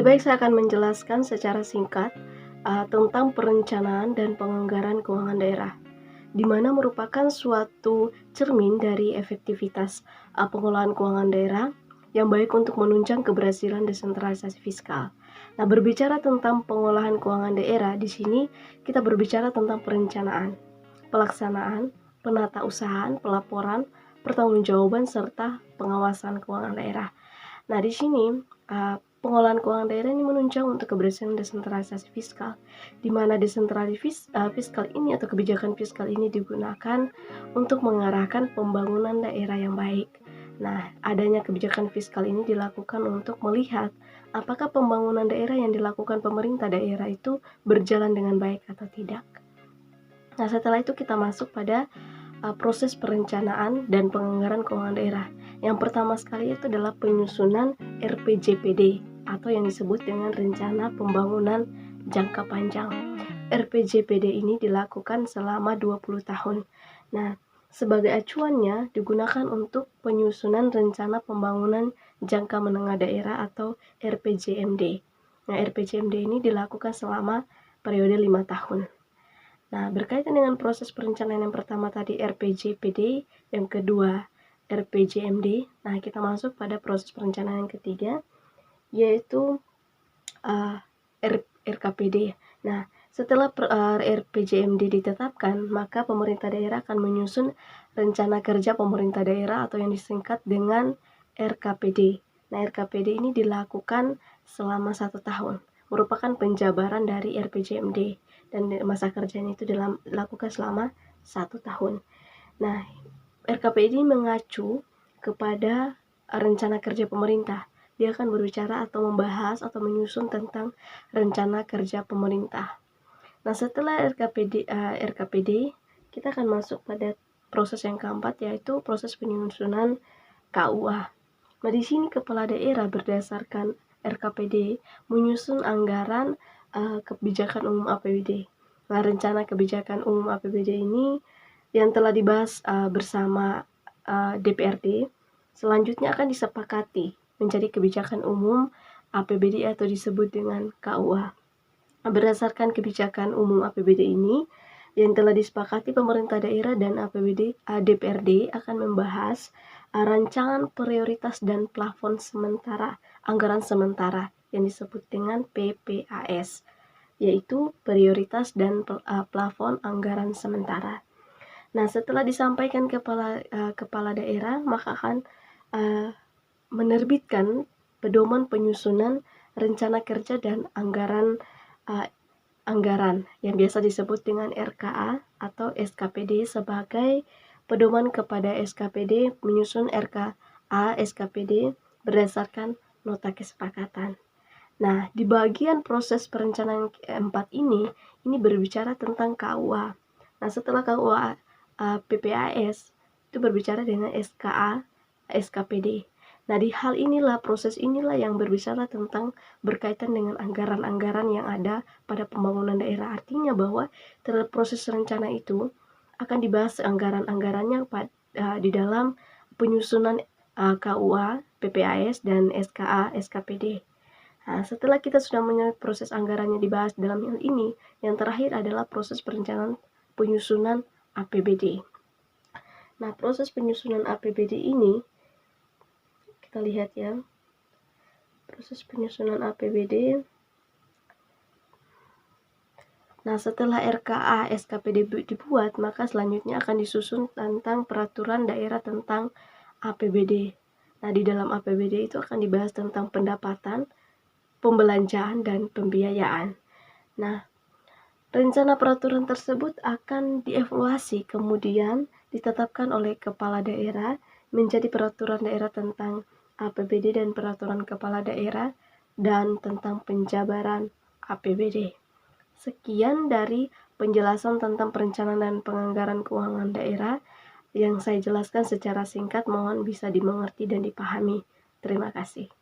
Lebih baik saya akan menjelaskan secara singkat tentang perencanaan dan penganggaran keuangan daerah, di mana merupakan suatu cermin dari efektivitas pengelolaan keuangan daerah yang baik untuk menunjang keberhasilan desentralisasi fiskal. Nah, berbicara tentang pengolahan keuangan daerah, di sini kita berbicara tentang perencanaan, pelaksanaan, penatausahaan, pelaporan, pertanggungjawaban, serta pengawasan keuangan daerah. Nah, di sini pengolahan keuangan daerah ini menunjang untuk keberhasilan desentralisasi fiskal, di mana desentralisasi fiskal ini atau kebijakan fiskal ini digunakan untuk mengarahkan pembangunan daerah yang baik. Nah, adanya kebijakan fiskal ini dilakukan untuk melihat apakah pembangunan daerah yang dilakukan pemerintah daerah itu berjalan dengan baik atau tidak. Nah, setelah itu kita masuk pada proses perencanaan dan penganggaran keuangan daerah. Yang pertama sekali itu adalah penyusunan RPJPD atau yang disebut dengan Rencana Pembangunan Jangka Panjang. RPJPD ini dilakukan selama 20 tahun. Nah, sebagai acuannya digunakan untuk penyusunan Rencana Pembangunan Jangka Menengah Daerah atau RPJMD. Nah, RPJMD ini dilakukan selama periode 5 tahun. Nah, berkaitan dengan proses perencanaan yang pertama tadi RPJPD, yang kedua RPJMD. Nah, kita masuk pada proses perencanaan yang ketiga, yaitu RKPD. Nah, setelah RPJMD ditetapkan, maka pemerintah daerah akan menyusun rencana kerja pemerintah daerah atau yang disingkat dengan RKPD. Nah, RKPD ini dilakukan selama 1 tahun, merupakan penjabaran dari RPJMD, dan masa kerjanya itu dilakukan selama 1 tahun. Nah, RKPD mengacu kepada rencana kerja pemerintah. Dia akan berbicara atau membahas atau menyusun tentang rencana kerja pemerintah. Nah, setelah RKPD, kita akan masuk pada proses yang keempat, yaitu proses penyusunan KUA. Nah, di sini kepala daerah berdasarkan RKPD menyusun anggaran kebijakan umum APBD. Nah, rencana kebijakan umum APBD ini yang telah dibahas bersama DPRD, selanjutnya akan disepakati menjadi kebijakan umum APBD atau disebut dengan KUA. Berdasarkan kebijakan umum APBD ini yang telah disepakati pemerintah daerah dan DPRD akan membahas rancangan prioritas dan plafon sementara, anggaran sementara yang disebut dengan PPAS, yaitu prioritas dan plafon anggaran sementara. Nah, setelah disampaikan kepala daerah, maka akan menerbitkan pedoman penyusunan rencana kerja dan anggaran yang biasa disebut dengan RKA atau SKPD sebagai pedoman kepada SKPD menyusun RKA SKPD berdasarkan nota kesepakatan. Nah, di bagian proses perencanaan keempat ini berbicara tentang KUA. Nah, setelah KUA PPAS itu berbicara dengan SKA SKPD. Nah, di hal inilah, proses inilah yang berbicara tentang berkaitan dengan anggaran-anggaran yang ada pada pembangunan daerah. Artinya bahwa terhadap proses rencana itu akan dibahas anggaran-anggarannya di dalam penyusunan KUA, PPAS, dan SKA, SKPD. Nah, setelah kita sudah menyelesaikan proses anggarannya dibahas dalam hal ini, yang terakhir adalah proses perencanaan penyusunan APBD. Nah, proses penyusunan APBD ini kita lihat ya, proses penyusunan APBD. Nah, setelah RKA SKPD dibuat, maka selanjutnya akan disusun tentang peraturan daerah tentang APBD. Nah, di dalam APBD itu akan dibahas tentang pendapatan, pembelanjaan, dan pembiayaan. Nah, rencana peraturan tersebut akan dievaluasi kemudian ditetapkan oleh kepala daerah menjadi peraturan daerah tentang APBD dan peraturan kepala daerah dan tentang penjabaran APBD. Sekian dari penjelasan tentang perencanaan dan penganggaran keuangan daerah yang saya jelaskan secara singkat, mohon bisa dimengerti dan dipahami. Terima kasih.